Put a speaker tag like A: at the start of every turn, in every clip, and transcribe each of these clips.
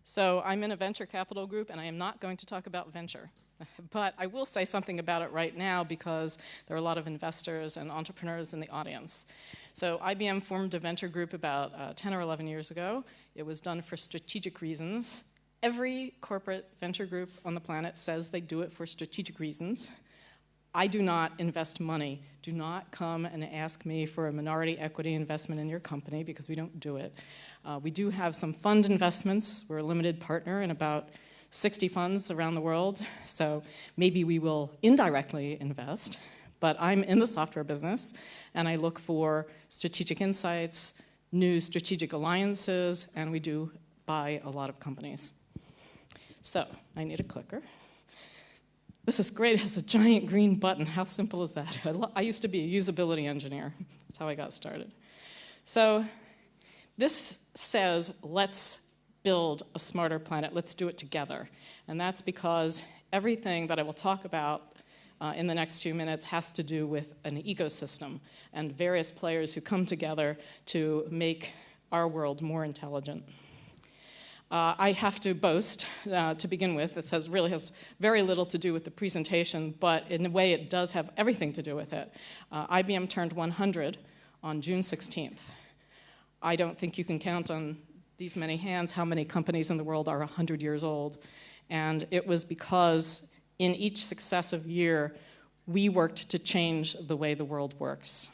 A: So I'm in a venture capital group, and I am not going to talk about venture. But I will say something about it right now because there are a lot of investors and entrepreneurs in the audience. So IBM formed a venture group about 10 or 11 years ago. It was done for strategic reasons. Every corporate venture group on the planet says they do it for strategic reasons. I do not invest money. Do not come and ask me for a minority equity investment in your company because we don't do it. We do have some fund investments. We're a limited partner in about 60 funds around the world, so maybe we will indirectly invest, but I'm in the software business, and I look for strategic insights, new strategic alliances, and we do buy a lot of companies. So, I need a clicker. This is great, it has a giant green button. How simple is that? I used to be a usability engineer. That's how I got started. So, this says, let's build a smarter planet. Let's do it together. And that's because everything that I will talk about in the next few minutes has to do with an ecosystem and various players who come together to make our world more intelligent. I have to boast, to begin with, this really has very little to do with the presentation, but in a way it does have everything to do with it. IBM turned 100 on June 16th. I don't think you can count on these many hands how many companies in the world are 100 years old. And it was because in each successive year, we worked to change the way the world works.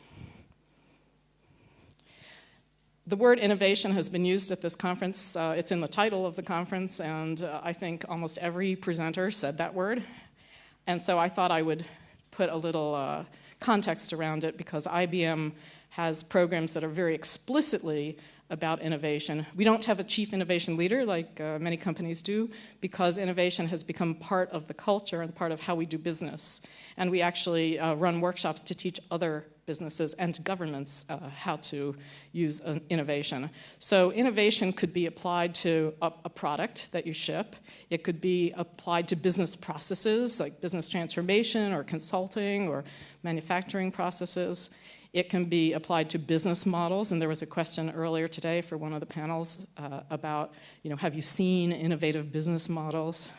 A: The word innovation has been used at this conference. It's in the title of the conference, and I think almost every presenter said that word. And so I thought I would put a little context around it because IBM has programs that are very explicitly about innovation. We don't have a chief innovation leader like many companies do because innovation has become part of the culture and part of how we do business. And we actually run workshops to teach other businesses and governments how to use innovation. So innovation could be applied to a product that you ship. It could be applied to business processes like business transformation or consulting or manufacturing processes. It can be applied to business models, and there was a question earlier today for one of the panels about, have you seen innovative business models?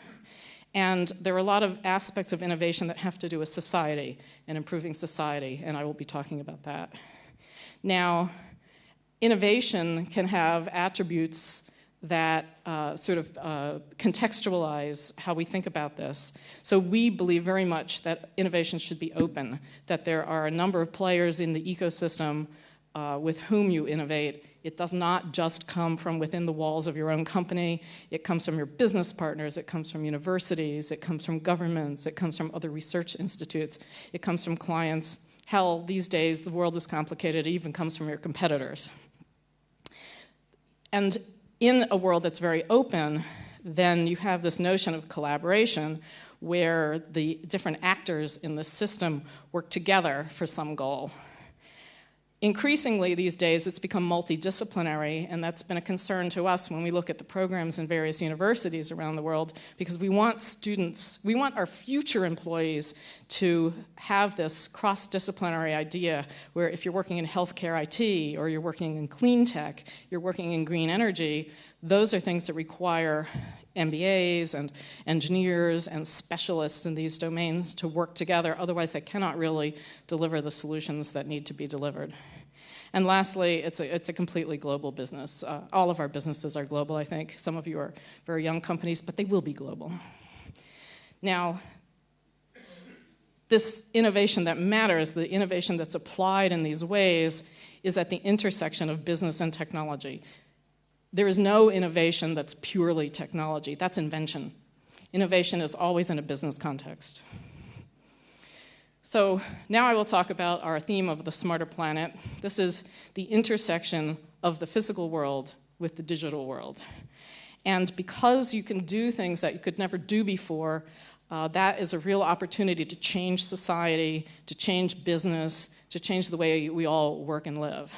A: And there are a lot of aspects of innovation that have to do with society and improving society, and I will be talking about that. Now, innovation can have attributes that contextualize how we think about this. So we believe very much that innovation should be open, that there are a number of players in the ecosystem with whom you innovate. It does not just come from within the walls of your own company. It comes from your business partners. It comes from universities. It comes from governments. It comes from other research institutes. It comes from clients. Hell, these days, the world is complicated. It even comes from your competitors. And in a world that's very open, then you have this notion of collaboration where the different actors in the system work together for some goal. Increasingly these days, it's become multidisciplinary, and that's been a concern to us when we look at the programs in various universities around the world, because we want our future employees to have this cross-disciplinary idea where if you're working in healthcare IT, or you're working in clean tech, you're working in green energy, those are things that require MBAs and engineers and specialists in these domains to work together. Otherwise, they cannot really deliver the solutions that need to be delivered. And lastly, it's a completely global business. All of our businesses are global, I think. Some of you are very young companies, but they will be global. Now, this innovation that matters, the innovation that's applied in these ways, is at the intersection of business and technology. There is no innovation that's purely technology. That's invention. Innovation is always in a business context. So now I will talk about our theme of the smarter planet. This is the intersection of the physical world with the digital world. And because you can do things that you could never do before, that is a real opportunity to change society, to change business, to change the way we all work and live.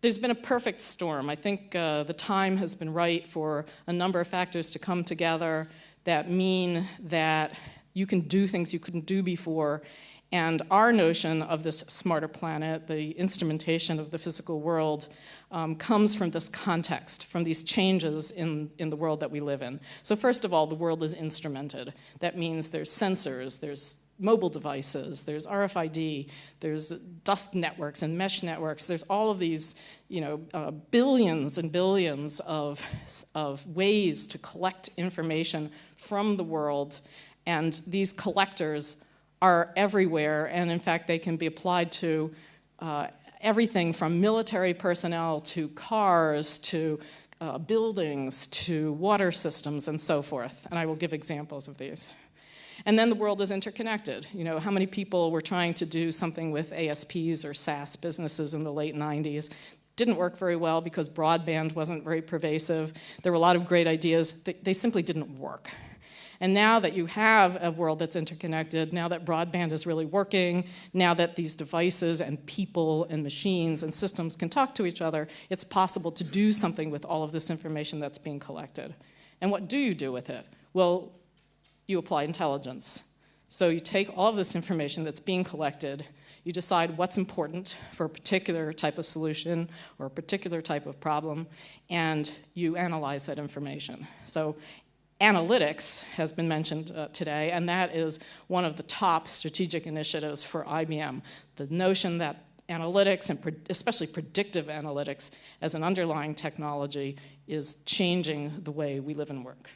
A: There's been a perfect storm. I think the time has been right for a number of factors to come together that mean that you can do things you couldn't do before, And our notion of this smarter planet, the instrumentation of the physical world, comes from this context, from these changes in the world that we live in. So first of all, the world is instrumented. That means there's sensors, there's mobile devices, there's RFID, there's dust networks and mesh networks. There's all of these, billions and billions of ways to collect information from the world, and these collectors are everywhere, and in fact, they can be applied to everything from military personnel to cars to buildings to water systems and so forth. And I will give examples of these. And then the world is interconnected. How many people were trying to do something with ASPs or SaaS businesses in the late 90s? Didn't work very well because broadband wasn't very pervasive. There were a lot of great ideas. They simply didn't work. And now that you have a world that's interconnected, now that broadband is really working, now that these devices and people and machines and systems can talk to each other, it's possible to do something with all of this information that's being collected. And what do you do with it? Well, you apply intelligence. So you take all of this information that's being collected, you decide what's important for a particular type of solution or a particular type of problem, and you analyze that information. So analytics has been mentioned today, and that is one of the top strategic initiatives for IBM. The notion that analytics, and especially predictive analytics as an underlying technology, is changing the way we live and work.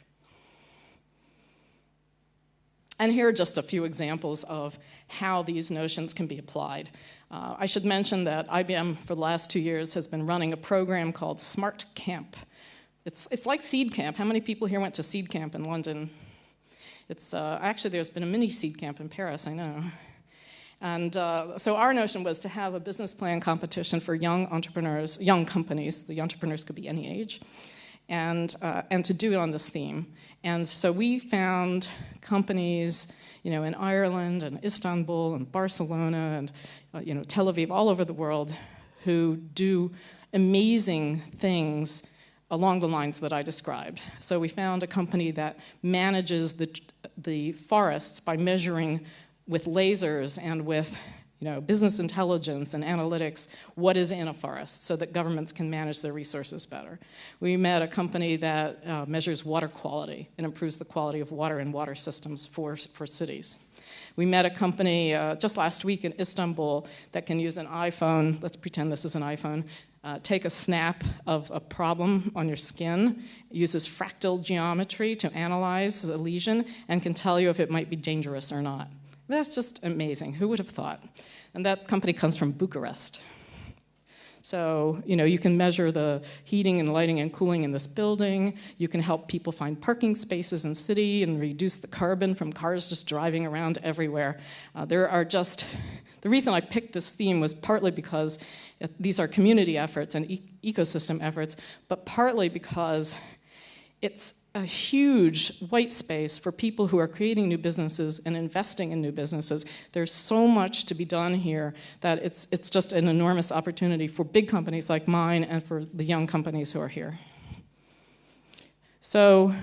A: And here are just a few examples of how these notions can be applied. I should mention that IBM, for the last 2 years, has been running a program called Smart Camp. It's like Seed Camp. How many people here went to Seed Camp in London? Actually, there's been a mini Seed Camp in Paris, I know. And so our notion was to have a business plan competition for young entrepreneurs, young companies. The entrepreneurs could be any age. And to do it on this theme. And so we found companies, in Ireland and Istanbul and Barcelona and, Tel Aviv, all over the world, who do amazing things along the lines that I described. So we found a company that manages the forests by measuring with lasers and with business intelligence and analytics what is in a forest so that governments can manage their resources better. We met a company that measures water quality and improves the quality of water and water systems for cities. We met a company just last week in Istanbul that can use an iPhone, let's pretend this is an iPhone, take a snap of a problem on your skin, uses fractal geometry to analyze the lesion, and can tell you if it might be dangerous or not. That's just amazing. Who would have thought? And that company comes from Bucharest. So, you can measure the heating and lighting and cooling in this building. You can help people find parking spaces in city and reduce the carbon from cars just driving around everywhere. The reason I picked this theme was partly because these are community efforts and ecosystem efforts, but partly because it's a huge white space for people who are creating new businesses and investing in new businesses. There's so much to be done here that it's just an enormous opportunity for big companies like mine and for the young companies who are here. So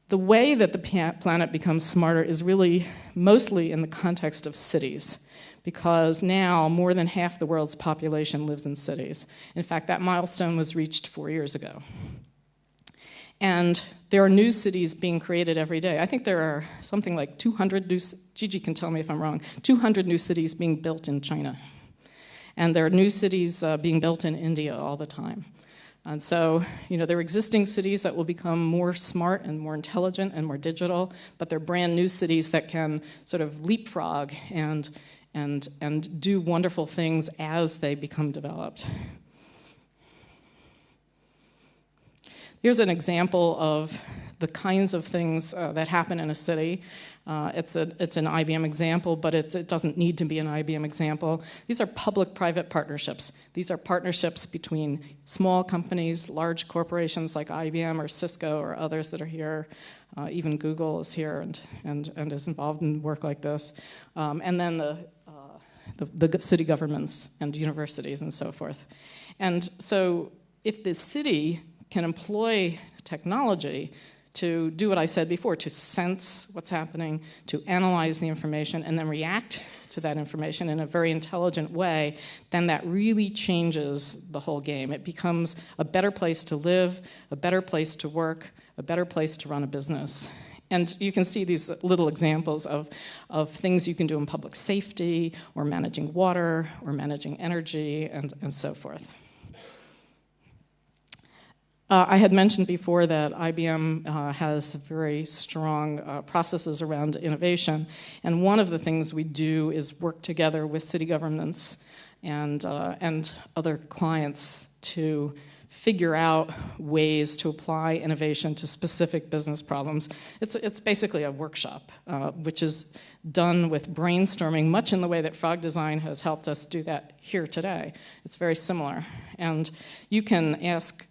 A: the way that the planet becomes smarter is really mostly in the context of cities, because now more than half the world's population lives in cities. In fact, that milestone was reached 4 years ago. And there are new cities being created every day. I think there are something like 200 new, Gigi can tell me if I'm wrong, 200 new cities being built in China. And there are new cities being built in India all the time. And so, there are existing cities that will become more smart and more intelligent and more digital, but they're brand new cities that can sort of leapfrog and do wonderful things as they become developed. Here's an example of the kinds of things that happen in a city. It's an IBM example, but it doesn't need to be an IBM example. These are public-private partnerships. These are partnerships between small companies, large corporations like IBM or Cisco or others that are here. Even Google is here and is involved in work like this. And then the city governments and universities and so forth. And so if the city can employ technology to do what I said before, to sense what's happening, to analyze the information, and then react to that information in a very intelligent way, then that really changes the whole game. It becomes a better place to live, a better place to work, a better place to run a business. And you can see these little examples of things you can do in public safety, or managing water, or managing energy, and so forth. I had mentioned before that IBM has very strong processes around innovation, and one of the things we do is work together with city governments and other clients to figure out ways to apply innovation to specific business problems. It's basically a workshop, which is done with brainstorming, much in the way that Frog Design has helped us do that here today. It's very similar. And you can ask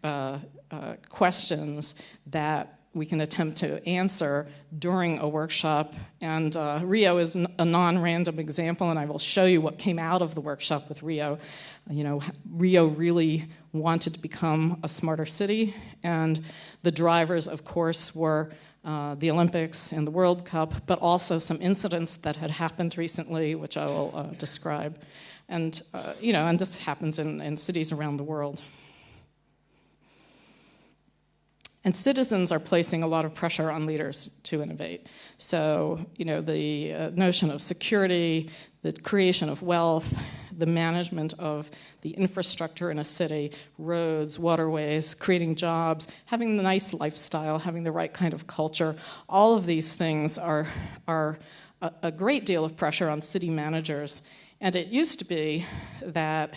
A: questions that we can attempt to answer during a workshop. And Rio is a non-random example, and I will show you what came out of the workshop with Rio. You know, Rio really wanted to become a smarter city, and the drivers, of course, were the Olympics and the World Cup, but also some incidents that had happened recently, which I will describe. And, you know, and this happens in cities around the world. And citizens are placing a lot of pressure on leaders to innovate. So, you know, the notion of security, the creation of wealth, the management of the infrastructure in a city, roads, waterways, creating jobs, having the nice lifestyle, having the right kind of culture, all of these things are a great deal of pressure on city managers. And it used to be that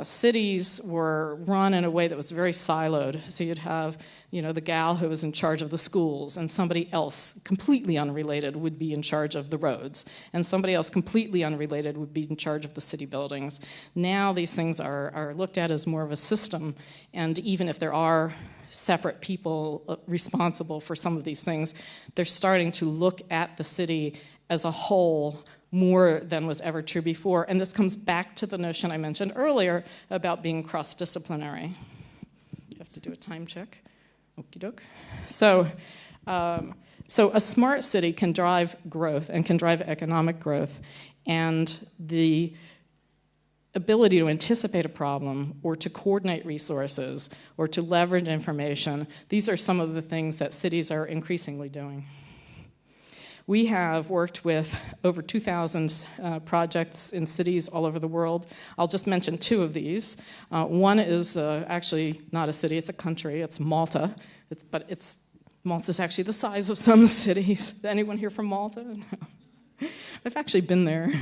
A: cities were run in a way that was very siloed. So you'd have, you know, the gal who was in charge of the schools, and somebody else completely unrelated would be in charge of the roads, and somebody else completely unrelated would be in charge of the city buildings. Now these things are looked at as more of a system, and even if there are separate people responsible for some of these things, they're starting to look at the city as a whole more than was ever true before. And this comes back to the notion I mentioned earlier about being cross-disciplinary. You have to do a time check. Okie doke. So a smart city can drive growth and can drive economic growth. And the ability to anticipate a problem or to coordinate resources or to leverage information, these are some of the things that cities are increasingly doing. We have worked with over 2,000 projects in cities all over the world. I'll just mention two of these. One is actually not a city, it's a country. It's Malta. Malta's actually the size of some cities. Anyone here from Malta? No. I've actually been there.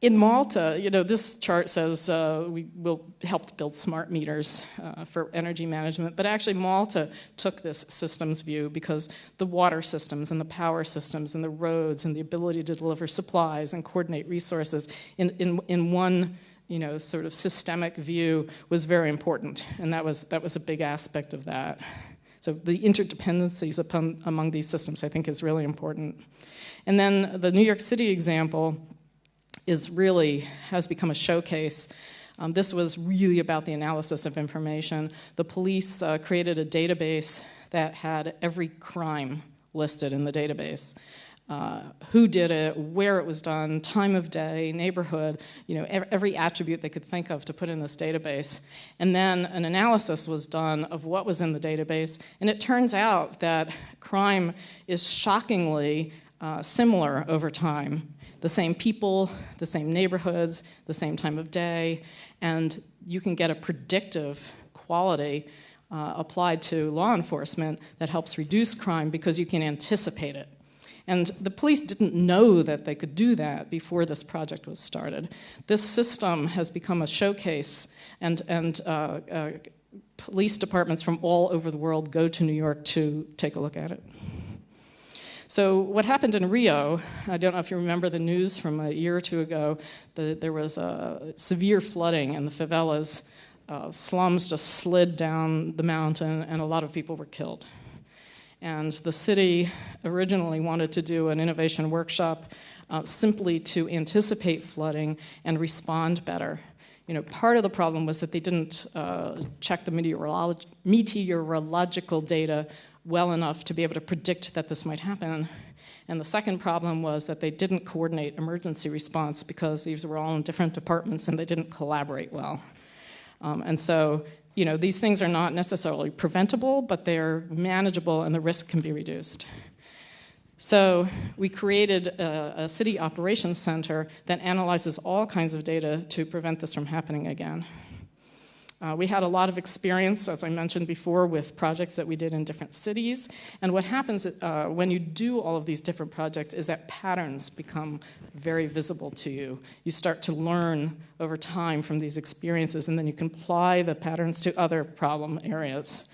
A: In Malta, you know, this chart says we will help to build smart meters for energy management, but actually Malta took this systems view because the water systems and the power systems and the roads and the ability to deliver supplies and coordinate resources in one, you know, sort of systemic view was very important, and that was a big aspect of that. So the interdependencies among these systems, I think, is really important. And then the New York City example has become a showcase. This was really about the analysis of information. The police created a database that had every crime listed in the database. Who did it, where it was done, time of day, neighborhood, you know, every attribute they could think of to put in this database. And then an analysis was done of what was in the database, and it turns out that crime is shockingly similar over time. The same people, the same neighborhoods, the same time of day, and you can get a predictive quality applied to law enforcement that helps reduce crime because you can anticipate it. And the police didn't know that they could do that before this project was started. This system has become a showcase, and police departments from all over the world go to New York to take a look at it. So what happened in Rio, I don't know if you remember the news from a year or two ago, there was severe flooding in the favelas. Slums just slid down the mountain, and a lot of people were killed. And the city originally wanted to do an innovation workshop simply to anticipate flooding and respond better. Part of the problem was that they didn't check the meteorological data well enough to be able to predict that this might happen. And the second problem was that they didn't coordinate emergency response because these were all in different departments and they didn't collaborate well. And so, these things are not necessarily preventable, but they're manageable and the risk can be reduced. So we created a city operations center that analyzes all kinds of data to prevent this from happening again. We had a lot of experience, as I mentioned before, with projects that we did in different cities. And what happens when you do all of these different projects is that patterns become very visible to you. You start to learn over time from these experiences, and then you can apply the patterns to other problem areas.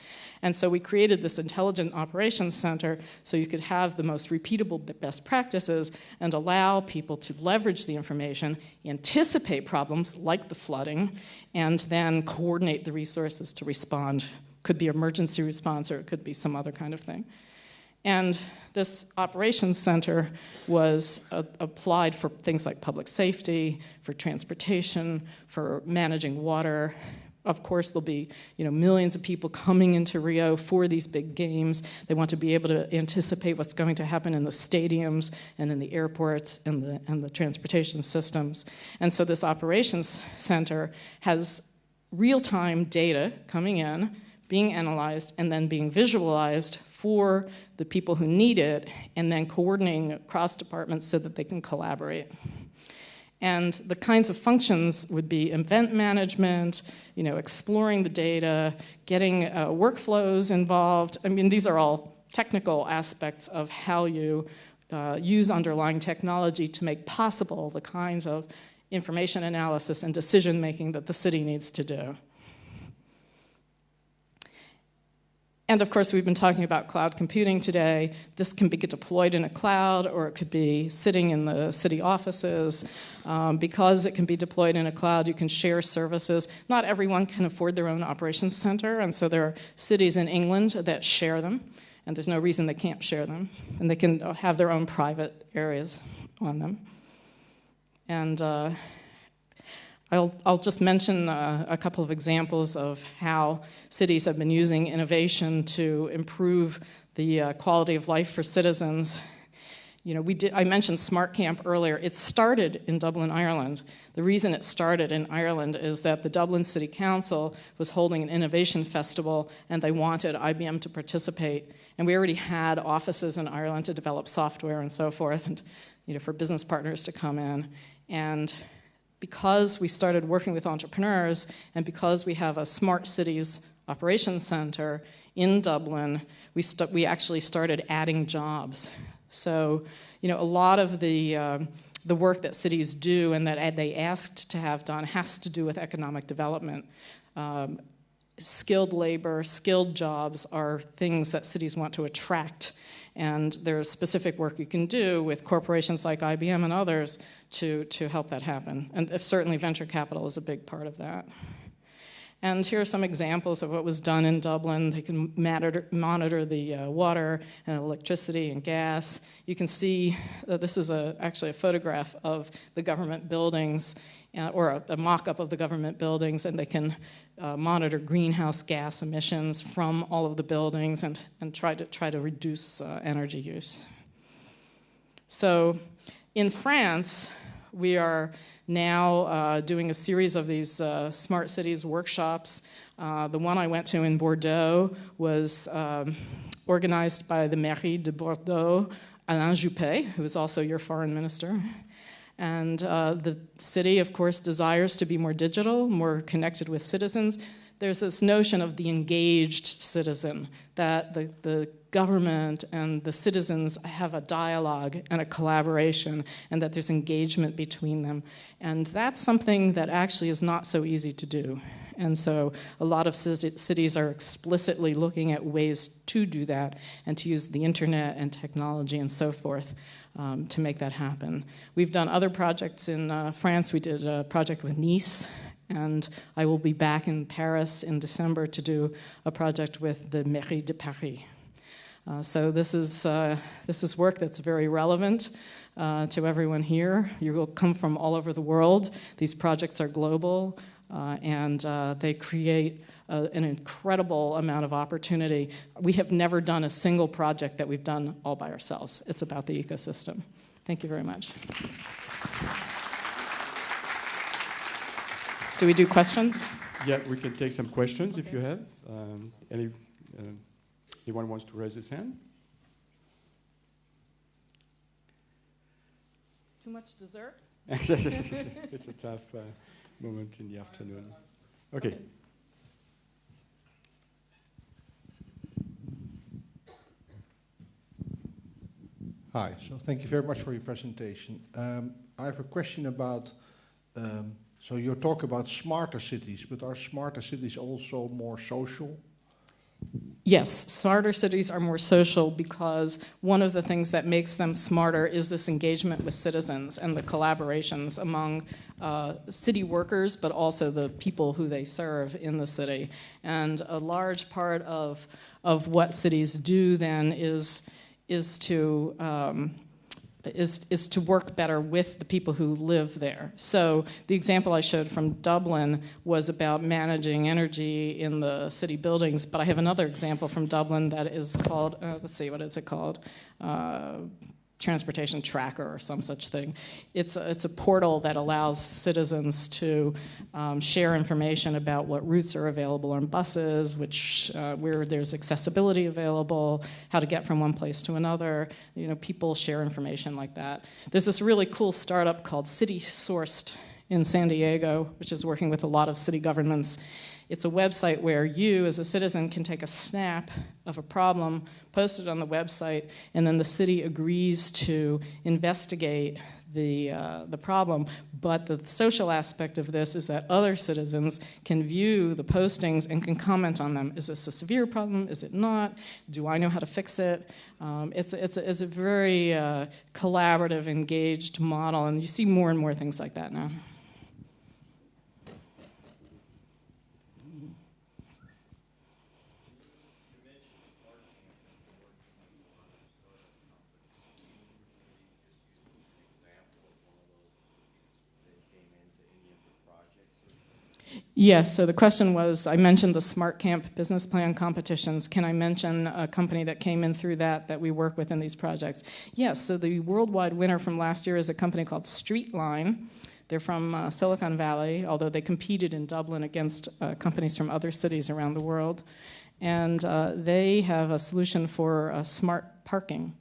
A: And so we created this intelligent operations center so you could have the most repeatable best practices and allow people to leverage the information, anticipate problems like the flooding, and then coordinate the resources to respond. Could be emergency response or it could be some other kind of thing. And this operations center was applied for things like public safety, for transportation, for managing water. Of course, there'll be millions of people coming into Rio for these big games. They want to be able to anticipate what's going to happen in the stadiums and in the airports and the transportation systems. And so this operations center has real-time data coming in, being analyzed, and then being visualized for the people who need it, and then coordinating across departments so that they can collaborate. And the kinds of functions would be event management, exploring the data, getting workflows involved. I mean, these are all technical aspects of how you use underlying technology to make possible the kinds of information analysis and decision making that the city needs to do. And of course, we've been talking about cloud computing today. This can be deployed in a cloud, or it could be sitting in the city offices. Because it can be deployed in a cloud, you can share services. Not everyone can afford their own operations center, and so there are cities in England that share them, and there's no reason they can't share them. And they can have their own private areas on them. And I'll just mention a couple of examples of how cities have been using innovation to improve the quality of life for citizens. I mentioned Smart Camp earlier. It started in Dublin, Ireland. The reason it started in Ireland is that the Dublin City Council was holding an innovation festival, and they wanted IBM to participate. And we already had offices in Ireland to develop software and so forth, and for business partners to come in. And because we started working with entrepreneurs, and because we have a smart cities operations center in Dublin, we actually started adding jobs. So, a lot of the work that cities do and that they asked to have done has to do with economic development. Skilled labor, skilled jobs are things that cities want to attract. And there's specific work you can do with corporations like IBM and others to help that happen. And certainly venture capital is a big part of that. And here are some examples of what was done in Dublin. They can monitor the water and electricity and gas. You can see this is actually a photograph of the government buildings, or a mock-up of the government buildings, and they can monitor greenhouse gas emissions from all of the buildings and try to reduce energy use. So in France, we are now doing a series of these smart cities workshops. The one I went to in Bordeaux was organized by the Mairie de Bordeaux, Alain Juppé, who is also your foreign minister. And the city, of course, desires to be more digital, more connected with citizens. There's this notion of the engaged citizen, that the government and the citizens have a dialogue and a collaboration, and that there's engagement between them. And that's something that actually is not so easy to do. And so a lot of cities are explicitly looking at ways to do that and to use the internet and technology and so forth to make that happen. We've done other projects in France. We did a project with Nice, and I will be back in Paris in December to do a project with the Mairie de Paris. So this is work that's very relevant to everyone here. You will come from all over the world. These projects are global. and they create an incredible amount of opportunity. We have never done a single project that we've done all by ourselves. It's about the ecosystem. Thank you very much. Do we do questions?
B: Yeah, we can take some questions if you have. Anyone wants to raise his hand?
A: Too much dessert?
B: It's a tough moment in the afternoon. Okay.
C: Hi, so thank you very much for your presentation. I have a question about, so you talk about smarter cities, but are smarter cities also more social?
A: Yes, smarter cities are more social because one of the things that makes them smarter is this engagement with citizens and the collaborations among city workers, but also the people who they serve in the city. And a large part of what cities do then is to work better with the people who live there. So the example I showed from Dublin was about managing energy in the city buildings, but I have another example from Dublin that is called, let's see, what is it called? Transportation Tracker or some such thing. It's a portal that allows citizens to share information about what routes are available on buses, where there's accessibility available, how to get from one place to another. You know, people share information like that. There's this really cool startup called City Sourced in San Diego, which is working with a lot of city governments. It's a website where you, as a citizen, can take a snap of a problem, post it on the website, and then the city agrees to investigate the problem. But the social aspect of this is that other citizens can view the postings and can comment on them. Is this a severe problem? Is it not? Do I know how to fix it? It's a very collaborative, engaged model, and you see more and more things like that now. Yes, so the question was, I mentioned the Smart Camp business plan competitions. Can I mention a company that came in through that we work with in these projects? Yes, so the worldwide winner from last year is a company called Streetline. They're from Silicon Valley, although they competed in Dublin against companies from other cities around the world. And they have a solution for smart parking.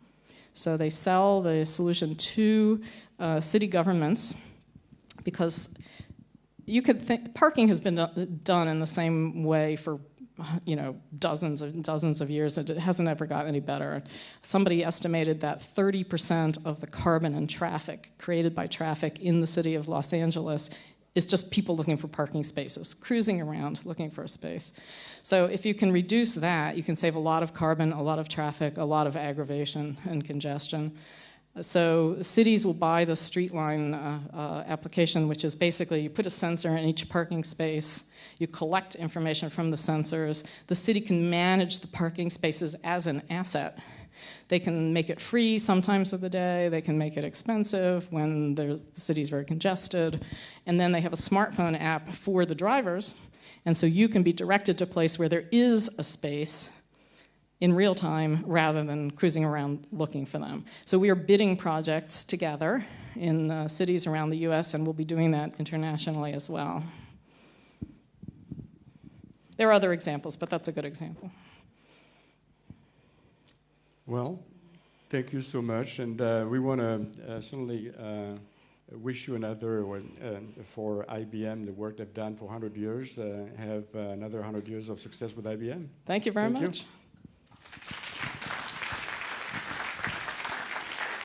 A: So they sell the solution to city governments because you could think parking has been done in the same way for, dozens and dozens of years, and it hasn't ever got any better. Somebody estimated that 30% of the carbon and traffic created by traffic in the city of Los Angeles is just people looking for parking spaces, cruising around looking for a space. So if you can reduce that, you can save a lot of carbon, a lot of traffic, a lot of aggravation and congestion. So cities will buy the Streetline application, which is basically you put a sensor in each parking space, you collect information from the sensors, the city can manage the parking spaces as an asset. They can make it free sometimes of the day, they can make it expensive when the city's very congested, and then they have a smartphone app for the drivers, and so you can be directed to a place where there is a space in real time rather than cruising around looking for them. So we are bidding projects together in cities around the US, and we'll be doing that internationally as well. There are other examples, but that's a good example.
B: Well, thank you so much, and we want to certainly wish you another one for IBM, the work they've done for 100 years, have another 100 years of success with IBM.
A: Thank you very much.